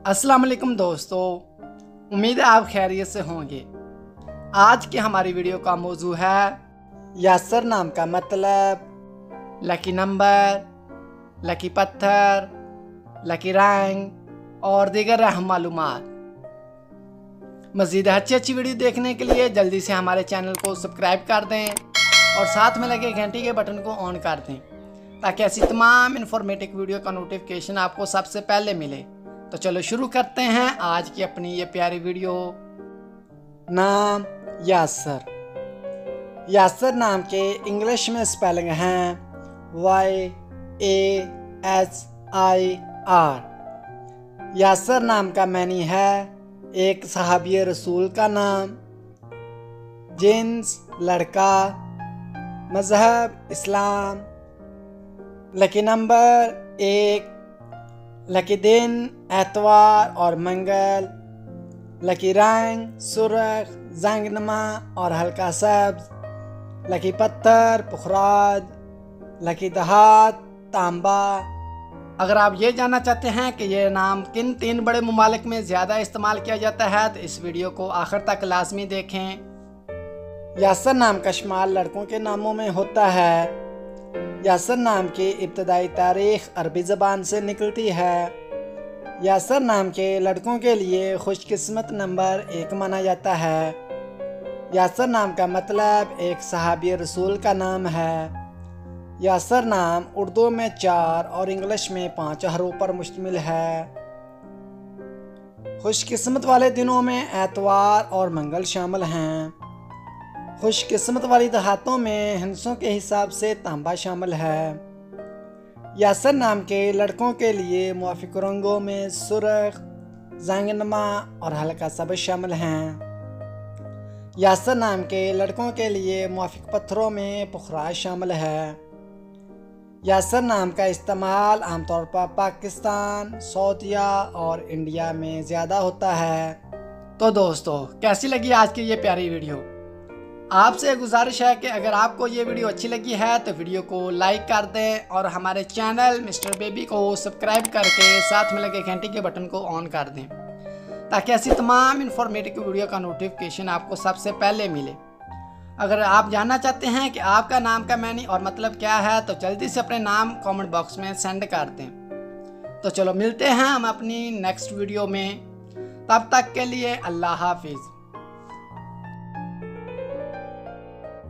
अस्सलाम वालेकुम दोस्तों, उम्मीद है आप खैरियत से होंगे। आज की हमारी वीडियो का मौजू है यासर नाम का मतलब, लकी नंबर, लकी पत्थर, लकी रंग और दीगर अहम मालूमात। मज़ीद अच्छी वीडियो देखने के लिए जल्दी से हमारे चैनल को सब्सक्राइब कर दें और साथ में लगे घंटी के बटन को ऑन कर दें ताकि ऐसी तमाम इन्फॉर्मेटिव वीडियो का नोटिफिकेशन आपको सबसे पहले मिले। तो चलो शुरू करते हैं आज की अपनी ये प्यारी वीडियो। नाम यासर। यासर नाम के इंग्लिश में स्पेलिंग हैं YASIR। यासर नाम का मैनी है एक सहाबी रसूल का नाम, जिन्स लड़का, मजहब इस्लाम, लकी नंबर 1, लकी दिन एतवार और मंगल, लकी रंग सुर्ख, जंगनमा और हल्का सब्ज, लकी पत्थर पुखराज, लकी दहात तांबा। अगर आप ये जानना चाहते हैं कि ये नाम किन 3 बड़े ममालिक में ज़्यादा इस्तेमाल किया जाता है तो इस वीडियो को आखिर तक लाजमी देखें। यासर नाम का शुमार लड़कों के नामों में होता है। यासर नाम की इब्तदाई तारीख अरबी ज़बान से निकलती है। यासर नाम के लड़कों के लिए खुशकिस्मत नंबर 1 माना जाता है। यासर नाम का मतलब एक सहाबी रसूल का नाम है। यासर नाम उर्दू में 4 और इंग्लिश में 5 हरूफ पर मुश्तमिल है। खुशकिस्मत वाले दिनों में एतवार और मंगल शामिल हैं। खुशकिस्मत वाली दहातों में हिंसों के हिसाब से तांबा शामिल है। यासर नाम के लड़कों के लिए मुआफिक रंगों में सुर्ख, जंगनमा और हल्का सब्ज शामिल हैं। यासर नाम के लड़कों के लिए मुआफिक पत्थरों में पुखराज शामिल है। यासर नाम का इस्तेमाल आमतौर पर पाकिस्तान, सऊदीया और इंडिया में ज़्यादा होता है। तो दोस्तों, कैसी लगी आज की ये प्यारी वीडियो? आपसे गुजारिश है कि अगर आपको ये वीडियो अच्छी लगी है तो वीडियो को लाइक कर दें और हमारे चैनल मिस्टर बेबी को सब्सक्राइब करके साथ में लगे घंटी के बटन को ऑन कर दें ताकि ऐसी तमाम इन्फॉर्मेटिव वीडियो का नोटिफिकेशन आपको सबसे पहले मिले। अगर आप जानना चाहते हैं कि आपका नाम का मैनी और मतलब क्या है तो जल्दी से अपने नाम कमेंट बॉक्स में सेंड कर दें। तो चलो मिलते हैं हम अपनी नेक्स्ट वीडियो में, तब तक के लिए अल्लाह हाफिज़।